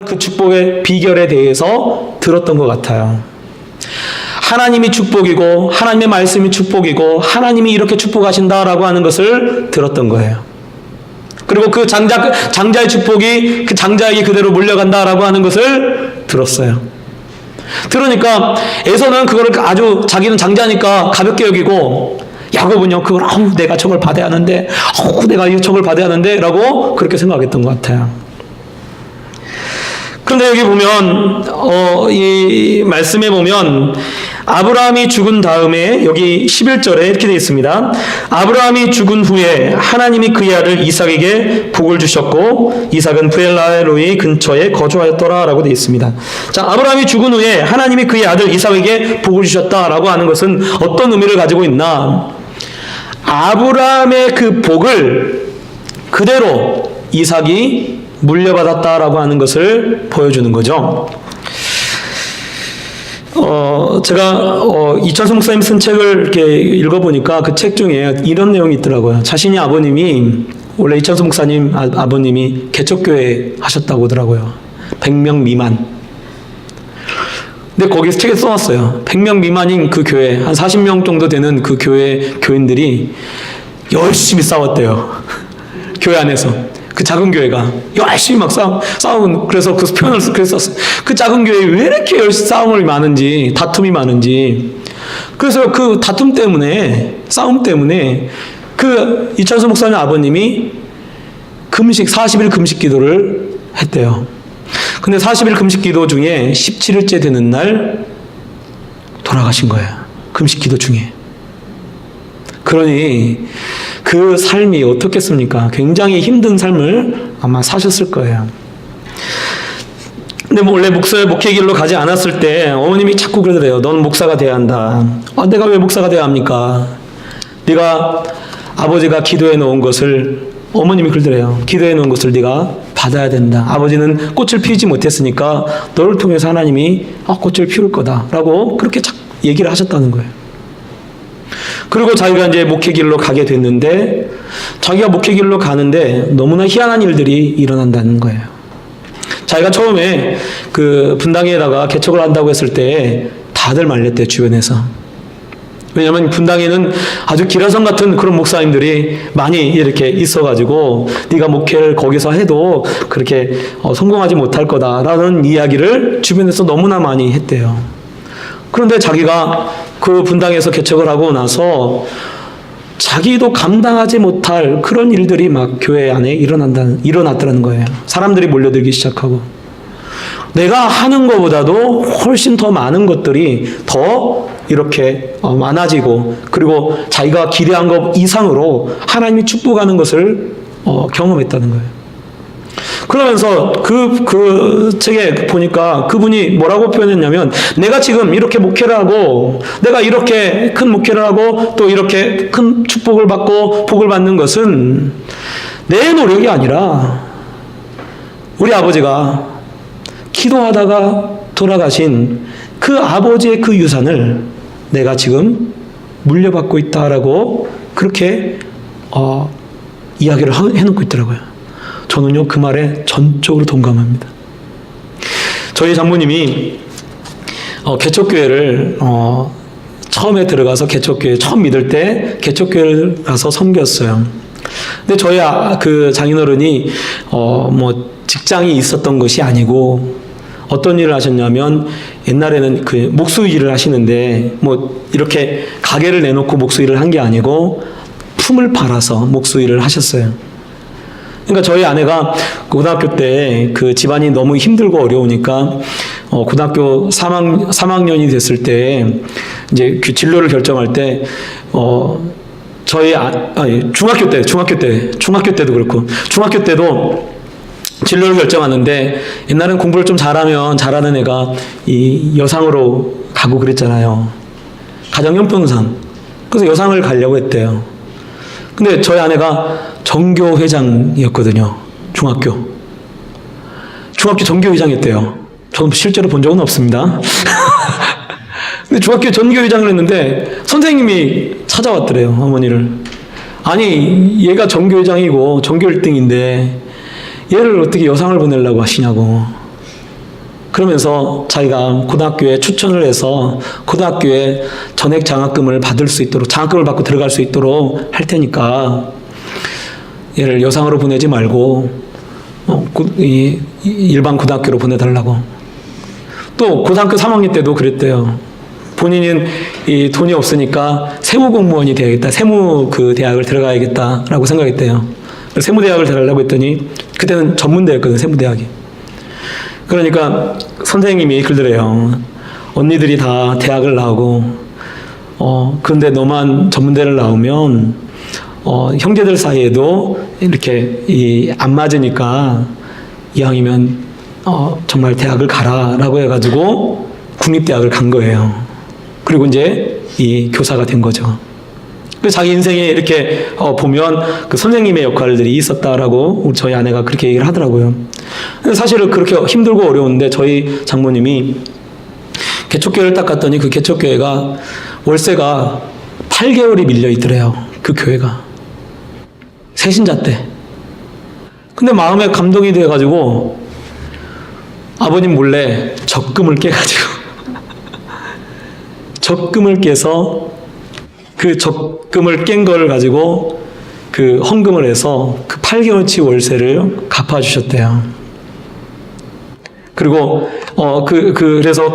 그 축복의 비결에 대해서 들었던 것 같아요. 하나님이 축복이고 하나님의 말씀이 축복이고 하나님이 이렇게 축복하신다라고 하는 것을 들었던 거예요. 그리고 그 장자의 축복이 그 장자에게 그대로 물려간다라고 하는 것을 들었어요. 들으니까 에서는 그거를 아주 자기는 장자니까 가볍게 여기고 야곱은요 그걸 내가 저걸 받아야 하는데 내가 저걸 받아야 하는데 라고 그렇게 생각했던 것 같아요. 그런데 여기 보면 이 말씀에 보면 아브라함이 죽은 다음에 여기 11절에 이렇게 되어 있습니다. 아브라함이 죽은 후에 하나님이 그의 아들 이삭에게 복을 주셨고 이삭은 브엘라헬로이 근처에 거주하였더라 라고 되어 있습니다. 자, 아브라함이 죽은 후에 하나님이 그의 아들 이삭에게 복을 주셨다라고 하는 것은 어떤 의미를 가지고 있나? 아브라함의 그 복을 그대로 이삭이 물려받았다라고 하는 것을 보여주는 거죠. 제가 이철수 목사님 쓴 책을 이렇게 읽어보니까 그 책 중에 이런 내용이 있더라고요. 자신이 아버님이 원래 이철수 목사님 아버님이 개척교회 하셨다고 하더라고요. 100명 미만. 근데 거기서 책에 써놨어요. 100명 미만인 그 교회, 한 40명 정도 되는 그 교회 교인들이 열심히 싸웠대요. 교회 안에서. 그 작은 교회가 열심히 막 싸우고 그래서 그 표현을 그래서 그 작은 교회에 왜 이렇게 열심히 싸움이 많은지 다툼이 많은지 그래서 그 다툼 때문에 싸움 때문에 그 이철수 목사님 아버님이 40일 금식 기도를 했대요. 근데 40일 금식 기도 중에 17일째 되는 날 돌아가신 거예요. 금식 기도 중에. 그러니 그 삶이 어떻겠습니까? 굉장히 힘든 삶을 아마 사셨을 거예요. 근데 원래 목회 길로 가지 않았을 때 어머님이 자꾸 그러더래요. 넌 목사가 돼야 한다. 내가 왜 목사가 돼야 합니까? 네가 아버지가 기도해 놓은 것을 어머님이 그러더래요. 기도해 놓은 것을 네가 받아야 된다. 아버지는 꽃을 피우지 못했으니까 너를 통해서 하나님이 꽃을 피울 거다라고 그렇게 얘기를 하셨다는 거예요. 그리고 자기가 이제 목회길로 가게 됐는데 자기가 목회길로 가는데 너무나 희한한 일들이 일어난다는 거예요. 자기가 처음에 그 분당에다가 개척을 한다고 했을 때 다들 말렸대요, 주변에서. 왜냐하면 분당에는 아주 기라성 같은 그런 목사님들이 많이 이렇게 있어가지고 네가 목회를 거기서 해도 그렇게 성공하지 못할 거다라는 이야기를 주변에서 너무나 많이 했대요. 그런데 자기가 그 분당에서 개척을 하고 나서 자기도 감당하지 못할 그런 일들이 막 교회 안에 일어났다는 거예요. 사람들이 몰려들기 시작하고 내가 하는 것보다도 훨씬 더 많은 것들이 더 이렇게 많아지고 그리고 자기가 기대한 것 이상으로 하나님이 축복하는 것을 경험했다는 거예요. 그러면서 그 책에 보니까 그분이 뭐라고 표현했냐면 내가 지금 이렇게 목회를 하고 내가 이렇게 큰 목회를 하고 또 이렇게 큰 축복을 받고 복을 받는 것은 내 노력이 아니라 우리 아버지가 기도하다가 돌아가신 그 아버지의 그 유산을 내가 지금 물려받고 있다라고 그렇게 이야기를 해놓고 있더라고요. 저는요 그 말에 전적으로 동감합니다. 저희 장모님이 개척교회를 처음에 들어가서 개척교회 처음 믿을 때 개척교회를 가서 섬겼어요. 근데 저희 그 장인어른이 뭐 직장이 있었던 것이 아니고 어떤 일을 하셨냐면 옛날에는 그 목수 일을 하시는데 뭐 이렇게 가게를 내놓고 목수 일을 한 게 아니고 품을 팔아서 목수 일을 하셨어요. 그러니까 저희 아내가 고등학교 때 그 집안이 너무 힘들고 어려우니까 고등학교 3학년이 됐을 때 이제 그 진로를 결정할 때 저희 중학교 때도 그렇고 중학교 때도 진로를 결정하는데 옛날엔 공부를 좀 잘하는 애가 이 여상으로 가고 그랬잖아요. 가정형평상. 그래서 여상을 가려고 했대요. 근데 저희 아내가 정교회장이었거든요. 중학교 정교회장이었대요. 저는 실제로 본 적은 없습니다. 근데 중학교 전교회장을 했는데 선생님이 찾아왔더래요. 어머니를. 아니 얘가 전교회장이고 전교 1등인데 얘를 어떻게 여상을 보내려고 하시냐고. 그러면서 자기가 고등학교에 추천을 해서 고등학교에 전액 장학금을 받을 수 있도록, 장학금을 받고 들어갈 수 있도록 할 테니까 얘를 여상으로 보내지 말고 일반 고등학교로 보내달라고. 또 고등학교 3학년 때도 그랬대요. 본인은 이 돈이 없으니까 세무공무원이 돼야겠다, 세무 그 대학을 들어가야겠다라고 생각했대요. 세무대학을 들어가려고 했더니 그때는 전문대였거든요, 세무대학이. 그러니까 선생님이 그러더래요. 언니들이 다 대학을 나오고 그런데 너만 전문대를 나오면 형제들 사이에도 이렇게 안 맞으니까 이왕이면 정말 대학을 가라라고 해가지고 국립대학을 간 거예요. 그리고 이제 이 교사가 된 거죠. 자기 인생에 이렇게 보면 그 선생님의 역할들이 있었다라고 저희 아내가 그렇게 얘기를 하더라고요. 근데 사실은 그렇게 힘들고 어려운데 저희 장모님이 개척교회를 딱 갔더니 그 개척교회가 월세가 8개월이 밀려 있더래요. 그 교회가. 새신자 때. 근데 마음에 감동이 돼가지고 아버님 몰래 적금을 깨가지고 적금을 깨서 그 적금을 깬 거를 가지고 그 헌금을 해서 그 8개월치 월세를 갚아주셨대요. 그리고 그래서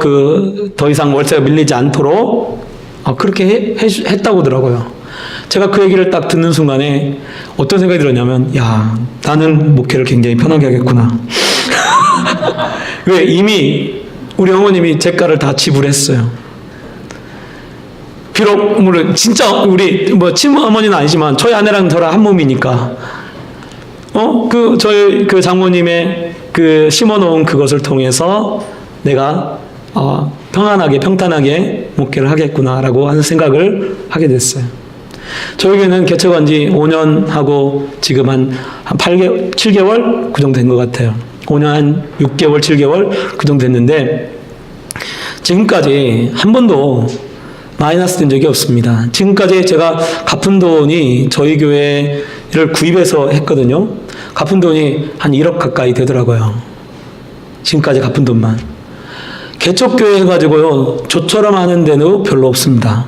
더 이상 월세가 밀리지 않도록 그렇게 했다고 하더라고요. 제가 그 얘기를 딱 듣는 순간에 어떤 생각이 들었냐면, 야, 나는 목회를 굉장히 편하게 하겠구나. 왜? 이미 우리 어머님이 제가를 다 지불했어요. 비록 물론 진짜 우리 친어머니는 아니지만 저희 아내랑 저랑 한 몸이니까 저희 그 장모님의 그 심어놓은 그것을 통해서 내가 평안하게 평탄하게 목회를 하겠구나라고 하는 생각을 하게 됐어요. 저에게는 개척한 지 5년 하고 지금 한 8개월, 7개월 그 정도 된 것 같아요. 5년 한 6개월, 7개월 그 정도 됐는데 지금까지 한 번도 마이너스 된 적이 없습니다. 지금까지 제가 갚은 돈이 저희 교회를 구입해서 했거든요. 갚은 돈이 한 1억 가까이 되더라고요. 지금까지 갚은 돈만. 개척교회 해가지고요, 저처럼 하는 데는 별로 없습니다.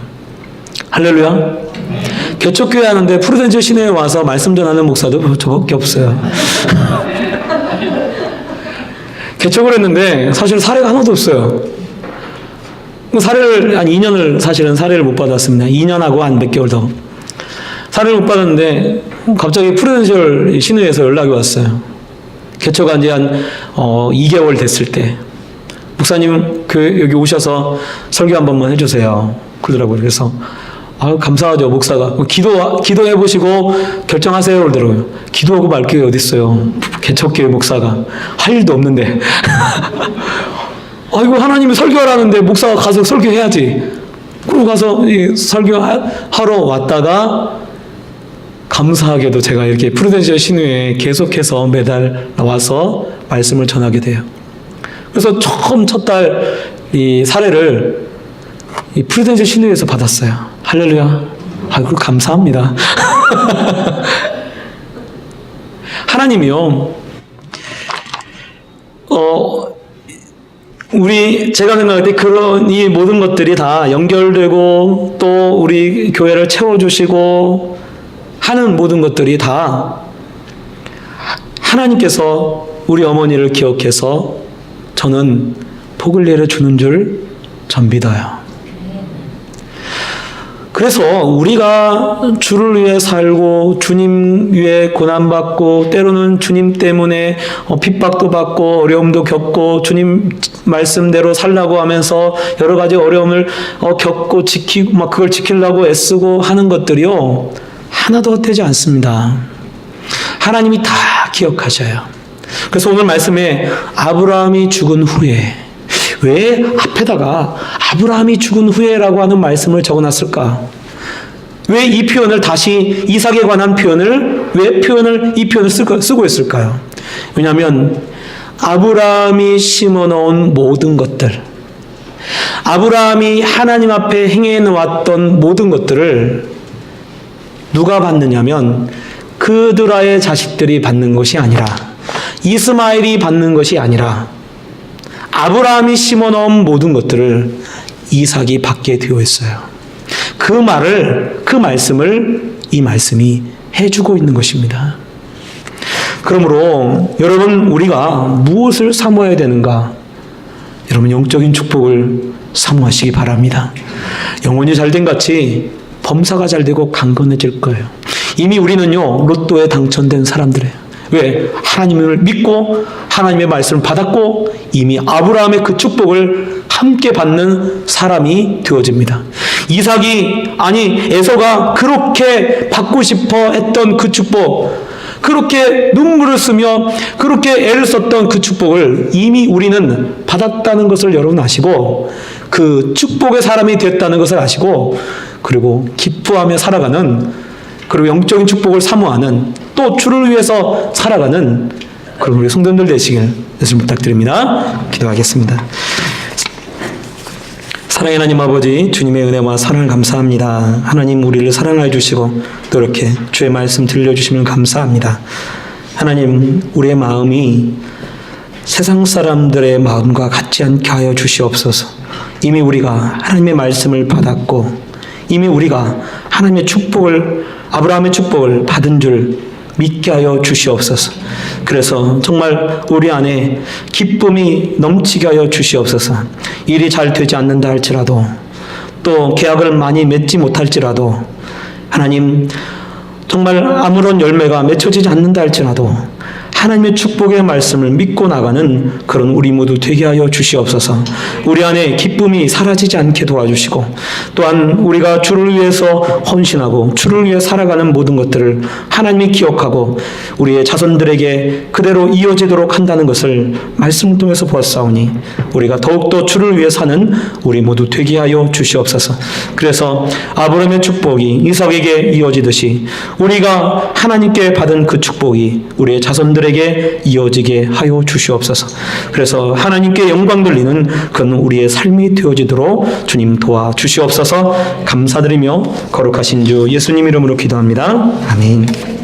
할렐루야. 개척교회 하는데 프로덴셜 시내에 와서 말씀 전하는 목사도 저밖에 없어요. 개척을 했는데 사실 사례가 하나도 없어요. 사례를 한 2년을 사실은 사례를 못 받았습니다. 2년하고 한 몇 개월 더 사례를 못 받았는데 갑자기 프루덴셜 신회에서 연락이 왔어요. 개척한 지 한 2개월 됐을 때 목사님 여기 오셔서 설교 한 번만 해주세요. 그러더라고요. 그래서 감사하죠. 목사가 기도해 보시고 결정하세요. 그러더라고요. 기도하고 말 게 어디 있어요. 개척교회 목사가 할 일도 없는데. 아이고, 하나님이 설교하라는데 목사가 가서 설교해야지. 그러고 가서 설교하러 왔다가 감사하게도 제가 이렇게 프루덴셜 신회에 계속해서 매달 나와서 말씀을 전하게 돼요. 그래서 처음 첫 달 이 사례를 이 프루덴셜 신회에서 받았어요. 할렐루야. 아이고, 감사합니다. 하나님이요. 제가 생각할 때 그런 이 모든 것들이 다 연결되고 또 우리 교회를 채워주시고 하는 모든 것들이 다 하나님께서 우리 어머니를 기억해서 저는 복을 내려주는 줄 전 믿어요. 그래서 우리가 주를 위해 살고 주님 위해 고난받고 때로는 주님 때문에 핍박도 받고 어려움도 겪고 주님 말씀대로 살라고 하면서 여러 가지 어려움을 겪고 지키고 막 그걸 지키려고 애쓰고 하는 것들이요, 하나도 헛되지 않습니다. 하나님이 다 기억하셔요. 그래서 오늘 말씀에 아브라함이 죽은 후에, 왜 앞에다가 아브라함이 죽은 후에라고 하는 말씀을 적어놨을까? 왜 이 표현을 다시 이삭에 관한 표현을 이 표현을 쓰고 있을까요? 왜냐하면 아브라함이 심어놓은 모든 것들, 아브라함이 하나님 앞에 행해 놓았던 모든 것들을 누가 받느냐면 그드라의 자식들이 받는 것이 아니라, 이스마엘이 받는 것이 아니라 아브라함이 심어놓은 모든 것들을 이삭이 받게 되어 있어요. 그 말씀을 이 말씀이 해주고 있는 것입니다. 그러므로 여러분, 우리가 무엇을 사모해야 되는가? 여러분, 영적인 축복을 사모하시기 바랍니다. 영혼이 잘된 같이 범사가 잘되고 강건해질 거예요. 이미 우리는요, 로또에 당첨된 사람들이에요. 왜? 하나님을 믿고 하나님의 말씀을 받았고 이미 아브라함의 그 축복을 함께 받는 사람이 되어집니다. 에서가 그렇게 받고 싶어 했던 그 축복, 그렇게 눈물을 쓰며 그렇게 애를 썼던 그 축복을 이미 우리는 받았다는 것을 여러분 아시고, 그 축복의 사람이 됐다는 것을 아시고, 그리고 기뻐하며 살아가는, 그리고 영적인 축복을 사모하는, 또 주를 위해서 살아가는 그런 우리 성도님들 되시길 예수 부탁드립니다. 기도하겠습니다. 사랑의 하나님 아버지, 주님의 은혜와 사랑을 감사합니다. 하나님, 우리를 사랑해 주시고 또 이렇게 주의 말씀 들려주시면 감사합니다. 하나님, 우리의 마음이 세상 사람들의 마음과 같지 않게 하여 주시옵소서. 이미 우리가 하나님의 말씀을 받았고 이미 우리가 하나님의 축복을, 아브라함의 축복을 받은 줄 믿게 하여 주시옵소서. 그래서 정말 우리 안에 기쁨이 넘치게 하여 주시옵소서. 일이 잘 되지 않는다 할지라도, 또 계약을 많이 맺지 못할지라도, 하나님 정말 아무런 열매가 맺혀지지 않는다 할지라도 하나님의 축복의 말씀을 믿고 나가는 그런 우리 모두 되게 하여 주시옵소서. 우리 안에 기쁨이 사라지지 않게 도와주시고, 또한 우리가 주를 위해서 헌신하고 주를 위해 살아가는 모든 것들을 하나님이 기억하고 우리의 자손들에게 그대로 이어지도록 한다는 것을 말씀을 통해서 보았사오니 우리가 더욱더 주를 위해 사는 우리 모두 되게 하여 주시옵소서. 그래서 아브라함의 축복이 이삭에게 이어지듯이 우리가 하나님께 받은 그 축복이 우리의 자손들에게 이어지게 하여 주시옵소서. 그래서 하나님께 영광 돌리는 그런 우리의 삶이 되어지도록 주님 도와주시옵소서. 감사드리며 거룩하신 주 예수님 이름으로 기도합니다. 아멘.